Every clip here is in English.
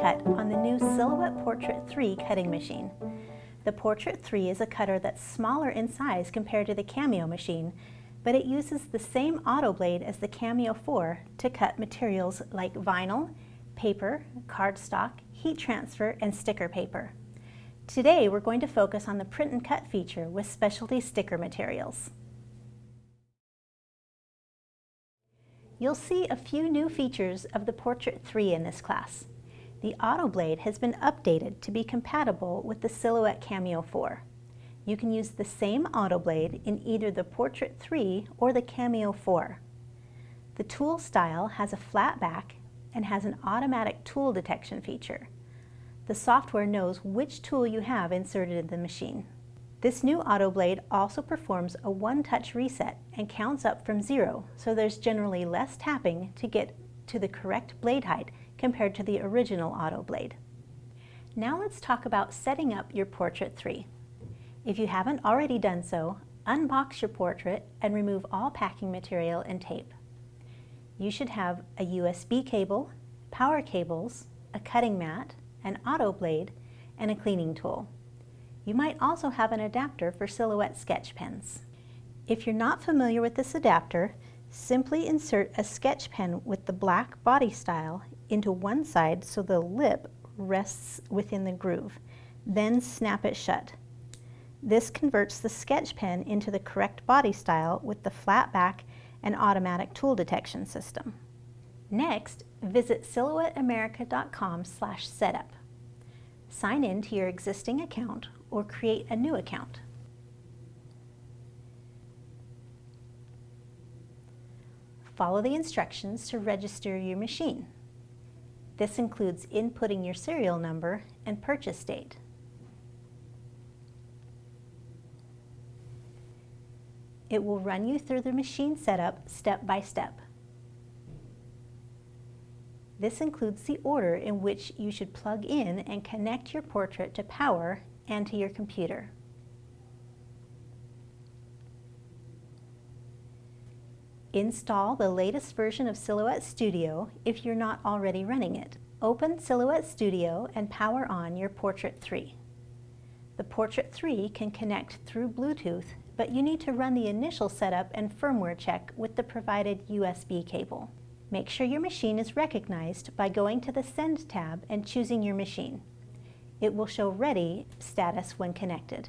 cut on the new Silhouette Portrait 3 cutting machine. The Portrait 3 is a cutter that's smaller in size compared to the Cameo machine, but it uses the same Autoblade as the Cameo 4 to cut materials like vinyl, paper, cardstock, heat transfer, and sticker paper. Today we're going to focus on the Print and Cut feature with specialty sticker materials. You'll see a few new features of the Portrait 3 in this class. The Autoblade has been updated to be compatible with the Silhouette Cameo 4. You can use the same Autoblade in either the Portrait 3 or the Cameo 4. The tool style has a flat back and has an automatic tool detection feature. The software knows which tool you have inserted in the machine. This new Autoblade also performs a one-touch reset and counts up from 0, so there's generally less tapping to get to the correct blade height compared to the original Autoblade. Now let's talk about setting up your Portrait 3. If you haven't already done so, unbox your Portrait and remove all packing material and tape. You should have a USB cable, power cables, a cutting mat, an Autoblade, and a cleaning tool. You might also have an adapter for Silhouette sketch pens. If you're not familiar with this adapter, simply insert a sketch pen with the black body style into one side so the lip rests within the groove. Then snap it shut. This converts the sketch pen into the correct body style with the flat back and automatic tool detection system. Next, visit silhouetteamerica.com/setup. Sign in to your existing account or create a new account. Follow the instructions to register your machine. This includes inputting your serial number and purchase date. It will run you through the machine setup step by step. This includes the order in which you should plug in and connect your Portrait to power and to your computer. Install the latest version of Silhouette Studio if you're not already running it. Open Silhouette Studio and power on your Portrait 3. The Portrait 3 can connect through Bluetooth, but you need to run the initial setup and firmware check with the provided USB cable. Make sure your machine is recognized by going to the Send tab and choosing your machine. It will show Ready status when connected.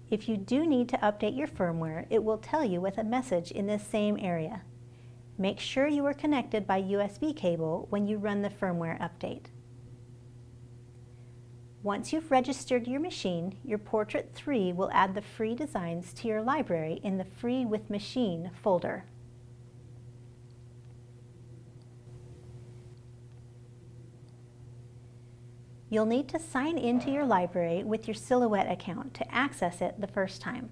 If you do need to update your firmware, it will tell you with a message in this same area. Make sure you are connected by USB cable when you run the firmware update. Once you've registered your machine, your Portrait 3 will add the free designs to your library in the Free with Machine folder. You'll need to sign into your library with your Silhouette account to access it the first time.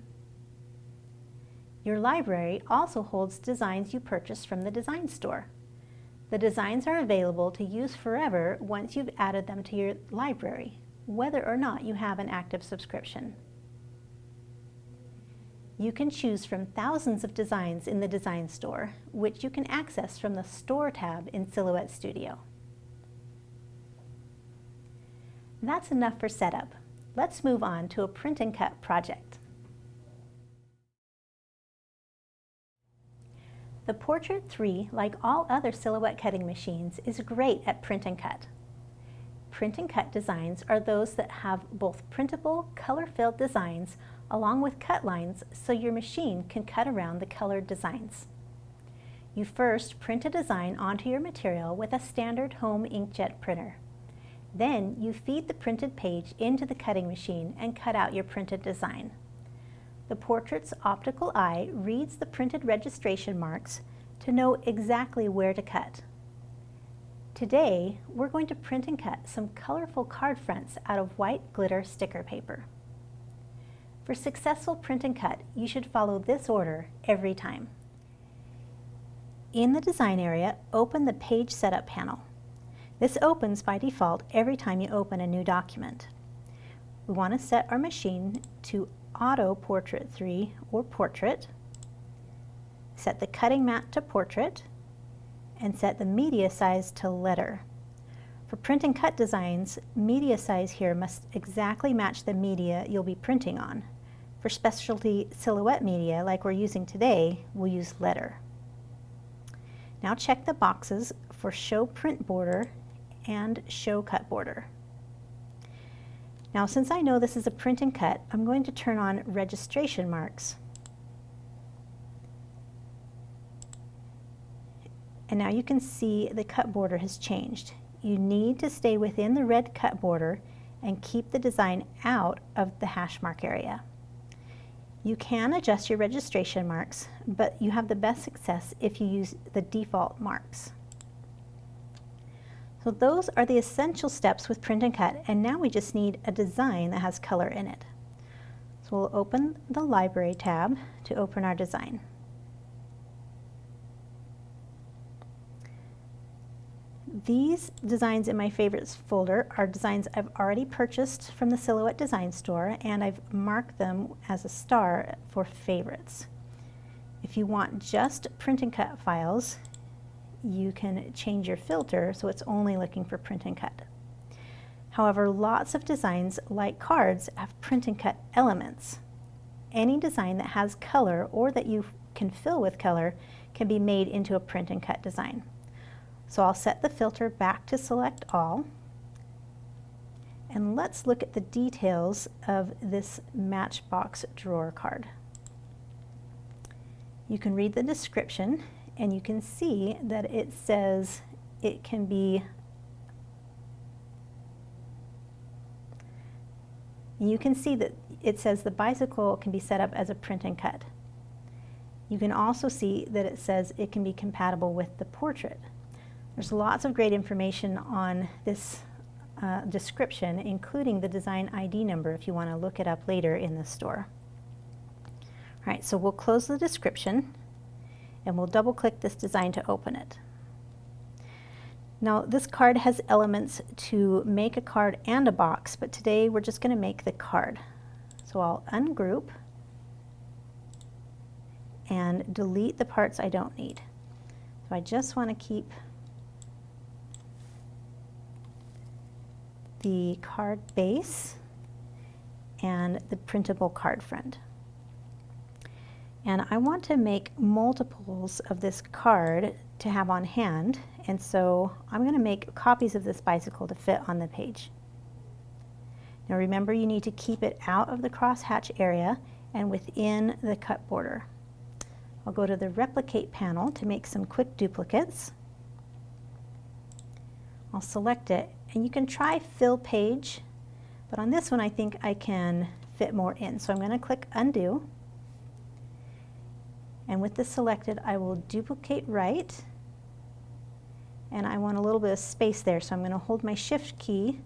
Your library also holds designs you purchased from the design store. The designs are available to use forever once you've added them to your library, whether or not you have an active subscription. You can choose from thousands of designs in the design store, which you can access from the Store tab in Silhouette Studio. That's enough for setup. Let's move on to a Print and Cut project. The Portrait 3, like all other Silhouette cutting machines, is great at Print and Cut. Print and Cut designs are those that have both printable, color-filled designs along with cut lines so your machine can cut around the colored designs. You first print a design onto your material with a standard home inkjet printer. Then you feed the printed page into the cutting machine and cut out your printed design. The Portrait's optical eye reads the printed registration marks to know exactly where to cut. Today, we're going to print and cut some colorful card fronts out of white glitter sticker paper. For successful print and cut, you should follow this order every time. In the design area, open the Page Setup panel. This opens by default every time you open a new document. We want to set our machine to Auto Portrait 3 or Portrait, set the cutting mat to Portrait, and set the media size to letter. For print and cut designs, media size here must exactly match the media you'll be printing on. For specialty silhouette media like we're using today, we'll use letter. Now check the boxes for show print border and show cut border. Now since I know this is a print and cut, I'm going to turn on registration marks. And now you can see the cut border has changed. You need to stay within the red cut border and keep the design out of the hash mark area. You can adjust your registration marks, but you have the best success if you use the default marks. So those are the essential steps with print and cut, and now we just need a design that has color in it. So we'll open the Library tab to open our design. These designs in my favorites folder are designs I've already purchased from the Silhouette Design Store, and I've marked them as a star for favorites. If you want just print and cut files, you can change your filter so it's only looking for print and cut. However, lots of designs like cards have print and cut elements. Any design that has color or that you can fill with color can be made into a print and cut design. So I'll set the filter back to select all, and let's look at the details of this Matchbox drawer card. You can read the description and you can see that it says it can be, you can see that it says the bicycle can be set up as a print and cut. You can also see that it says it can be compatible with the portrait. There's lots of great information on this description, including the design ID number if you want to look it up later in the store. All right, so we'll close the description and we'll double click this design to open it. Now this card has elements to make a card and a box, but today we're just going to make the card. So I'll ungroup and delete the parts I don't need. So I just want to keep the card base and the printable card front. And I want to make multiples of this card to have on hand, and so I'm going to make copies of this bicycle to fit on the page. Now remember, you need to keep it out of the crosshatch area and within the cut border. I'll go to the replicate panel to make some quick duplicates. I'll select it, and you can try fill page, but on this one I think I can fit more in. So I'm going to click undo, and with this selected I will duplicate right, and I want a little bit of space there, so I'm going to hold my shift key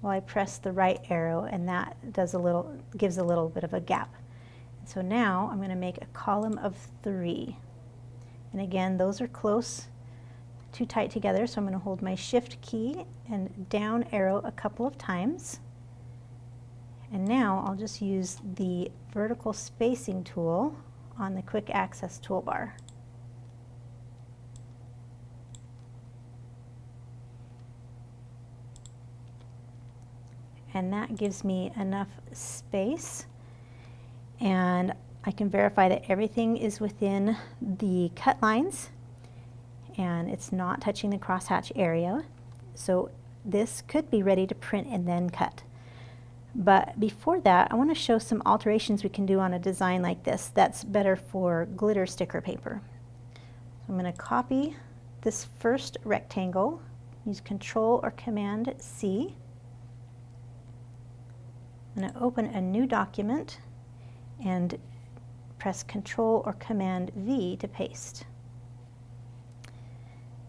while I press the right arrow, and that gives a little bit of a gap. And so now I'm going to make a column of 3, and again those are close, too tight together, so I'm going to hold my shift key and down arrow a couple of times. And now I'll just use the vertical spacing tool on the quick access toolbar. And that gives me enough space, and I can verify that everything is within the cut lines and it's not touching the crosshatch area. So this could be ready to print and then cut. But before that, I want to show some alterations we can do on a design like this that's better for glitter sticker paper. So I'm going to copy this first rectangle, use Control or Command C. I'm going to open a new document and press Control or Command V to paste.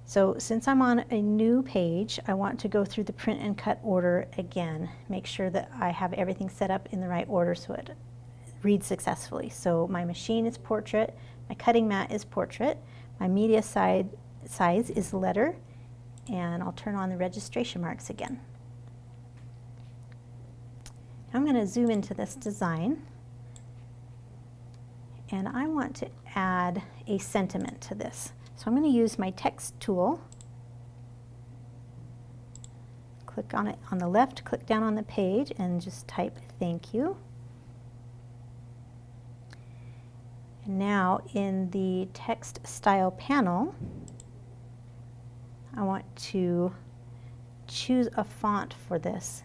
So since I'm on a new page, I want to go through the print and cut order again. Make sure that I have everything set up in the right order so it reads successfully. So my machine is portrait, my cutting mat is portrait, my media size is letter, and I'll turn on the registration marks again. I'm going to zoom into this design, and I want to add a sentiment to this. So I'm going to use my text tool. Click on it on the left, click down on the page, and just type "thank you." And now in the text style panel, I want to choose a font for this.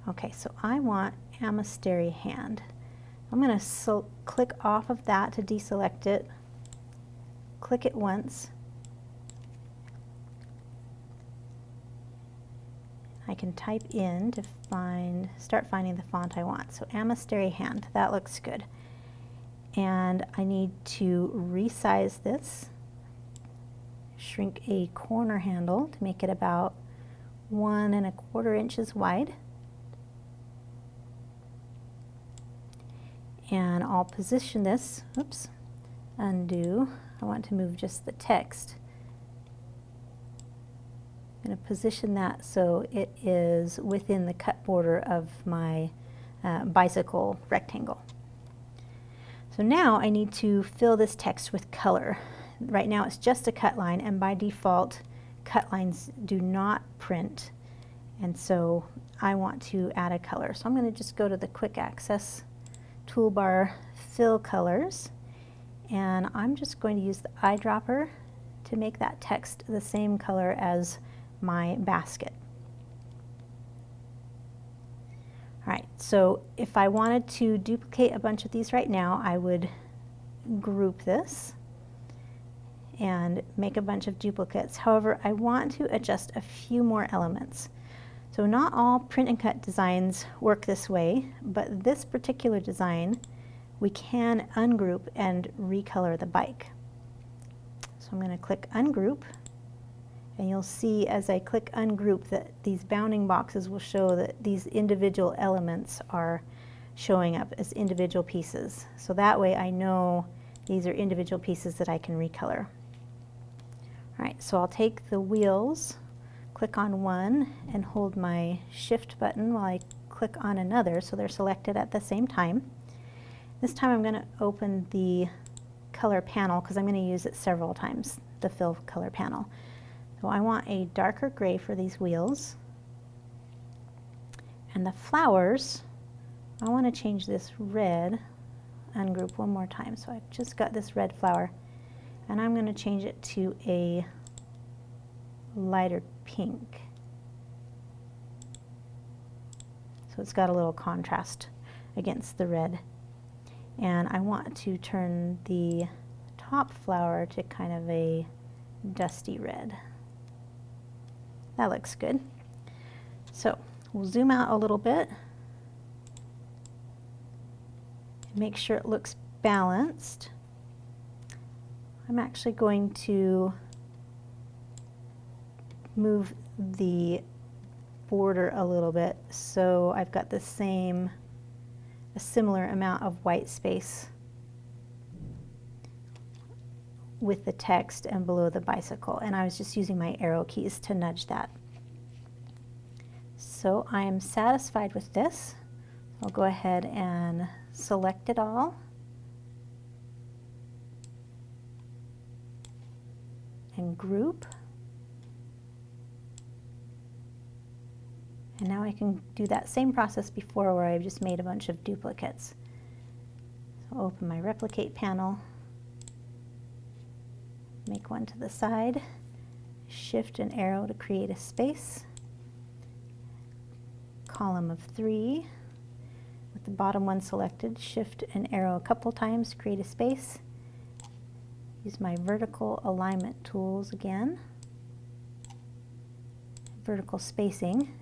Okay, so I want Amisteri hand. I'm going to click off of that to deselect it, click it once. I can type in to start finding the font I want. So Amisteri hand, that looks good. And I need to resize this, shrink a corner handle to make it about 1 1/4 inches wide. And I'll position this, oops, undo. I want to move just the text. I'm going to position that so it is within the cut border of my bicycle rectangle. So now I need to fill this text with color. Right now it's just a cut line, and by default cut lines do not print, and so I want to add a color. So I'm going to just go to the quick access toolbar, fill colors, and I'm just going to use the eyedropper to make that text the same color as my basket. All right, so if I wanted to duplicate a bunch of these right now, I would group this and make a bunch of duplicates. However, I want to adjust a few more elements. So not all print and cut designs work this way, but this particular design, we can ungroup and recolor the bike. So I'm going to click ungroup, and you'll see as I click ungroup that these bounding boxes will show that these individual elements are showing up as individual pieces. So that way I know these are individual pieces that I can recolor. All right, so I'll take the wheels, click on one, and hold my shift button while I click on another so they're selected at the same time. This time I'm going to open the color panel because I'm going to use it several times, the fill color panel. So I want a darker gray for these wheels. And the flowers, I want to change this red, ungroup one more time. So I've just got this red flower, and I'm going to change it to a lighter pink. So it's got a little contrast against the red. And I want to turn the top flower to kind of a dusty red. That looks good. So we'll zoom out a little bit and make sure it looks balanced. I'm actually going to move the border a little bit so I've got a similar amount of white space with the text and below the bicycle, and I was just using my arrow keys to nudge that. So I am satisfied with this. I'll go ahead and select it all and group. And now I can do that same process before where I've just made a bunch of duplicates. So I'll open my replicate panel, make one to the side, shift an arrow to create a space, column of 3, with the bottom one selected, shift an arrow a couple times to create a space, use my vertical alignment tools again, vertical spacing,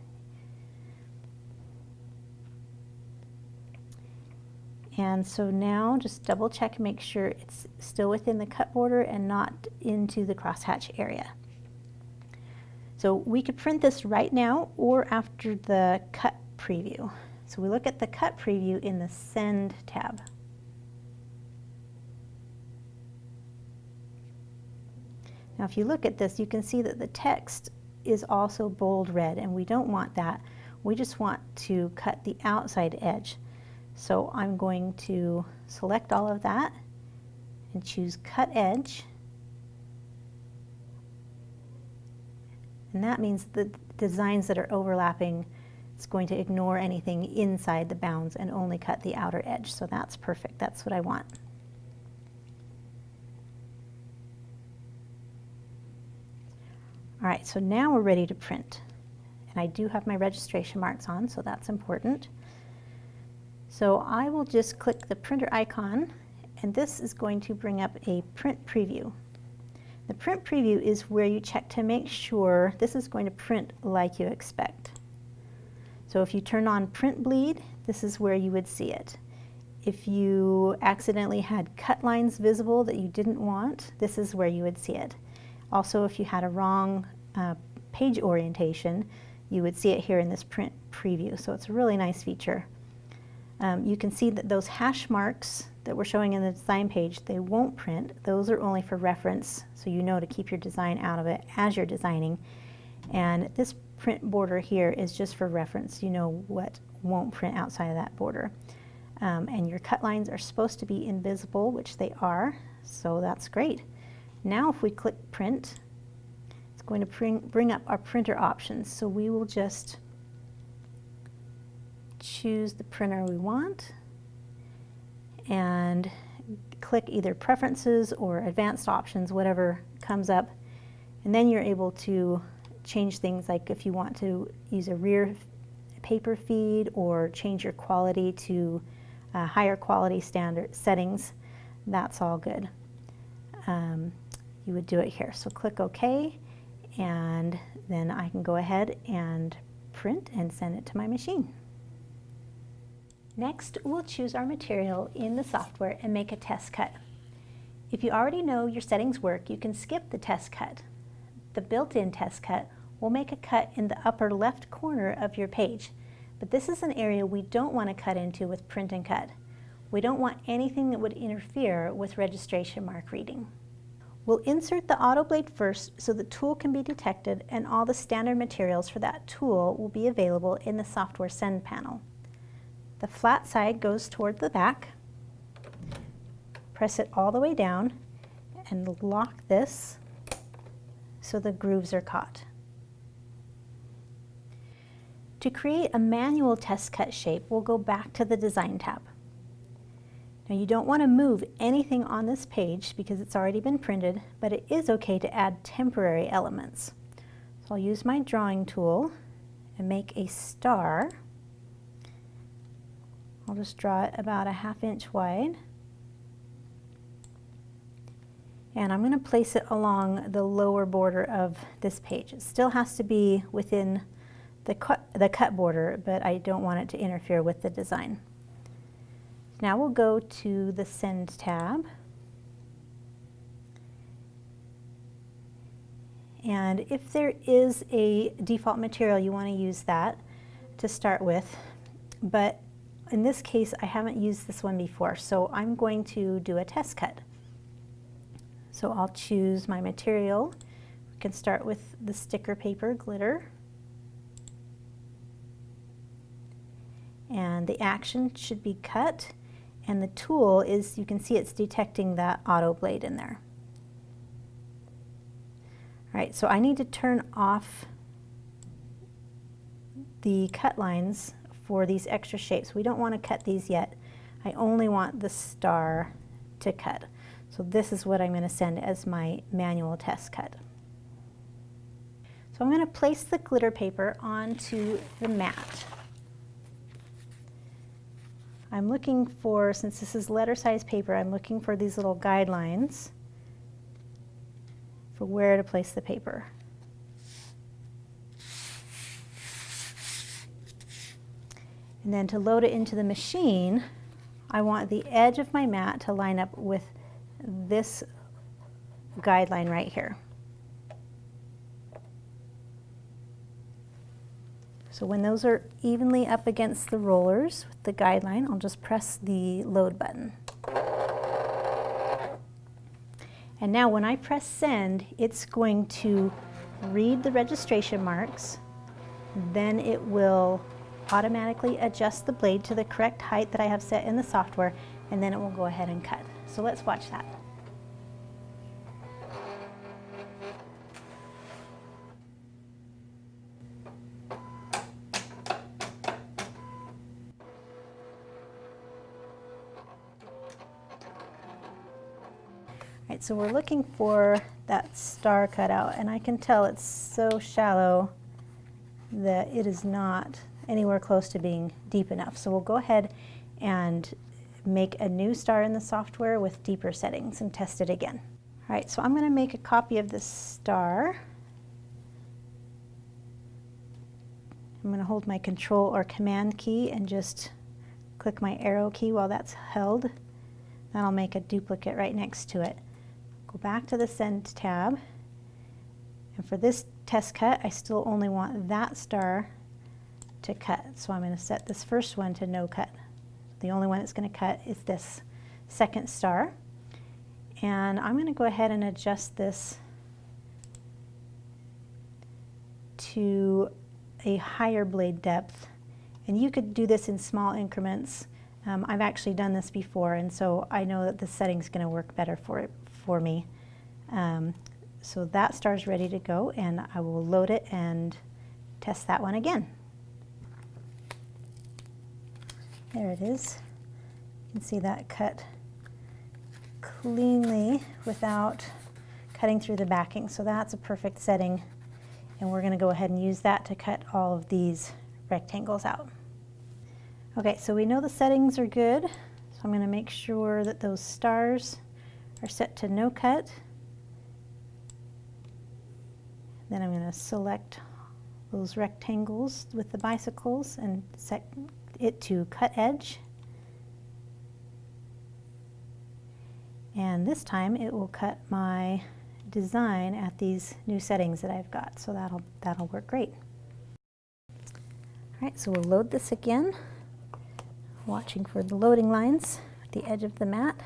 and so now just double check and make sure it's still within the cut border and not into the crosshatch area. So we could print this right now or after the cut preview. So we look at the cut preview in the Send tab. Now if you look at this, you can see that the text is also bold red, and we don't want that. We just want to cut the outside edge. So I'm going to select all of that and choose Cut Edge. And that means the designs that are overlapping, it's going to ignore anything inside the bounds and only cut the outer edge. So that's perfect. That's what I want. All right, so now we're ready to print. And I do have my registration marks on, so that's important. So I will just click the printer icon, and this is going to bring up a print preview. The print preview is where you check to make sure this is going to print like you expect. So if you turn on print bleed, this is where you would see it. If you accidentally had cut lines visible that you didn't want, this is where you would see it. Also, if you had a wrong page orientation, you would see it here in this print preview. So it's a really nice feature. You can see that those hash marks that we're showing in the design page, they won't print. Those are only for reference, so you know to keep your design out of it as you're designing. And this print border here is just for reference. You know what won't print outside of that border. And your cut lines are supposed to be invisible, which they are, so that's great. Now if we click print, it's going to bring up our printer options. So we will just choose the printer we want and click either preferences or advanced options, whatever comes up, and then you're able to change things like if you want to use a rear paper feed or change your quality to higher quality standard settings. That's all good. You would do it here. So click OK, and then I can go ahead and print and send it to my machine. Next, we'll choose our material in the software and make a test cut. If you already know your settings work, you can skip the test cut. The built-in test cut will make a cut in the upper left corner of your page, but this is an area we don't want to cut into with Print and Cut. We don't want anything that would interfere with registration mark reading. We'll insert the Autoblade first so the tool can be detected, and all the standard materials for that tool will be available in the Software Send panel. The flat side goes toward the back. Press it all the way down and lock this so the grooves are caught. To create a manual test cut shape, we'll go back to the Design tab. Now you don't want to move anything on this page because it's already been printed, but it is okay to add temporary elements. So I'll use my drawing tool and make a star. I'll just draw it about a ½ inch wide. And I'm going to place it along the lower border of this page. It still has to be within the cut border, but I don't want it to interfere with the design. Now we'll go to the Send tab. And if there is a default material, you want to use that to start with. But in this case, I haven't used this one before, so I'm going to do a test cut. So I'll choose my material. We can start with the sticker paper glitter. And the action should be cut, and the tool is, you can see it's detecting that Autoblade in there. All right, so I need to turn off the cut lines for these extra shapes. We don't want to cut these yet. I only want the star to cut. So this is what I'm going to send as my manual test cut. So I'm going to place the glitter paper onto the mat. I'm looking for, since this is letter size paper, I'm looking for these little guidelines for where to place the paper. And then to load it into the machine, I want the edge of my mat to line up with this guideline right here. So when those are evenly up against the rollers with the guideline, I'll just press the load button. And now when I press send, it's going to read the registration marks, then it will automatically adjust the blade to the correct height that I have set in the software, and then it will go ahead and cut. So let's watch that. Alright, so we're looking for that star cut out, and I can tell it's so shallow that it is not anywhere close to being deep enough. So we'll go ahead and make a new star in the software with deeper settings and test it again. Alright, so I'm going to make a copy of this star. I'm going to hold my Control or Command key and just click my arrow key while that's held. Then I'll make a duplicate right next to it. Go back to the Send tab, and for this test cut I still only want that star to cut, so I'm going to set this first one to no cut. The only one it's going to cut is this second star, and I'm going to go ahead and adjust this to a higher blade depth, and you could do this in small increments. I've actually done this before, and so I know that the setting's going to work better for me. So that star's ready to go, and I will load it and test that one again. There it is. You can see that cut cleanly without cutting through the backing, so that's a perfect setting, and we're going to go ahead and use that to cut all of these rectangles out. Okay, so we know the settings are good, so I'm going to make sure that those stars are set to no cut. Then I'm going to select those rectangles with the bicycles and set it to cut edge. And this time it will cut my design at these new settings that I've got, so that'll work great. All right, so we'll load this again. Watching for the loading lines at the edge of the mat.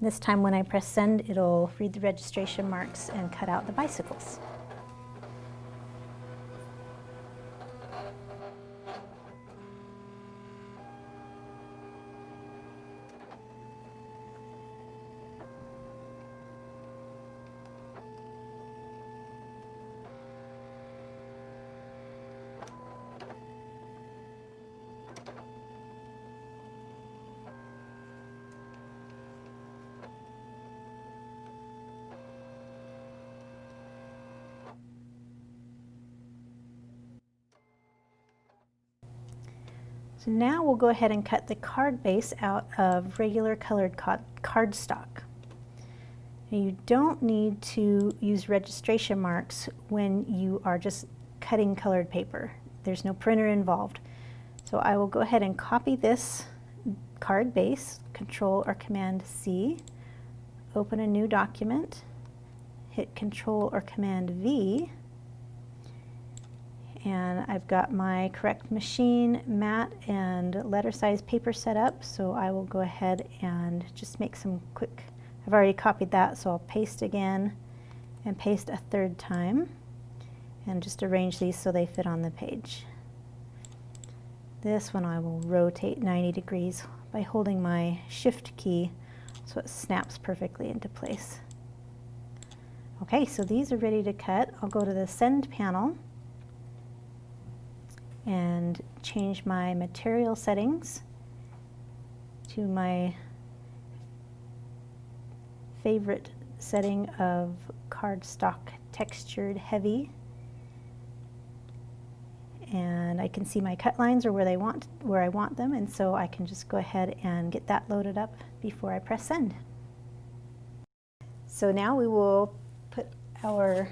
This time when I press send, it'll read the registration marks and cut out the bicycles. So now we'll go ahead and cut the card base out of regular colored cardstock. You don't need to use registration marks when you are just cutting colored paper. There's no printer involved. So I will go ahead and copy this card base, Control or Command C, open a new document, hit Control or Command V, and I've got my correct machine, mat, and letter size paper set up, so I will go ahead and just make some quick, I've already copied that, so I'll paste again and paste a third time and just arrange these so they fit on the page. This one I will rotate 90 degrees by holding my Shift key so it snaps perfectly into place. Okay, so these are ready to cut. I'll go to the Send panel and change my material settings to my favorite setting of cardstock textured heavy. And I can see my cut lines are where I want them, and so I can just go ahead and get that loaded up before I press send. So now we will put our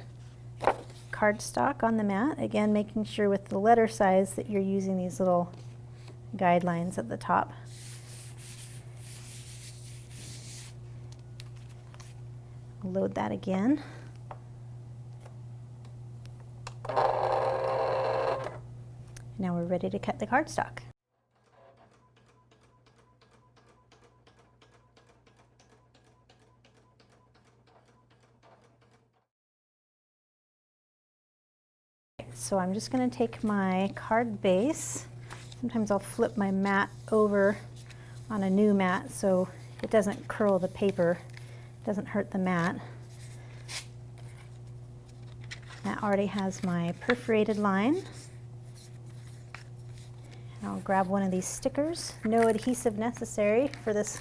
cardstock on the mat, again making sure with the letter size that you're using these little guidelines at the top. Load that again. Now we're ready to cut the cardstock. so I'm just going to take my card base. Sometimes I'll flip my mat over on a new mat so it doesn't curl the paper, doesn't hurt the mat. That already has my perforated line. I'll grab one of these stickers. No adhesive necessary for this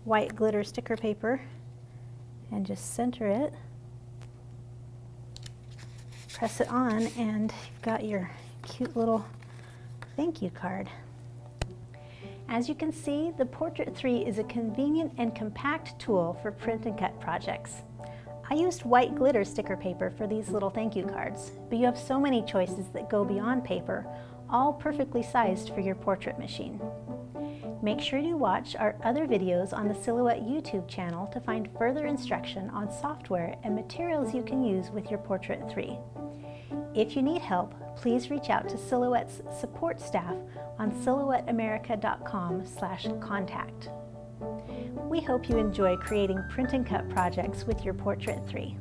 white glitter sticker paper. And just center it. Press it on and you've got your cute little thank you card. As you can see, the Portrait 3 is a convenient and compact tool for print and cut projects. I used white glitter sticker paper for these little thank you cards, but you have so many choices that go beyond paper, all perfectly sized for your portrait machine. Make sure to watch our other videos on the Silhouette YouTube channel to find further instruction on software and materials you can use with your Portrait 3. If you need help, please reach out to Silhouette's support staff on silhouetteamerica.com/contact. We hope you enjoy creating print and cut projects with your Portrait 3.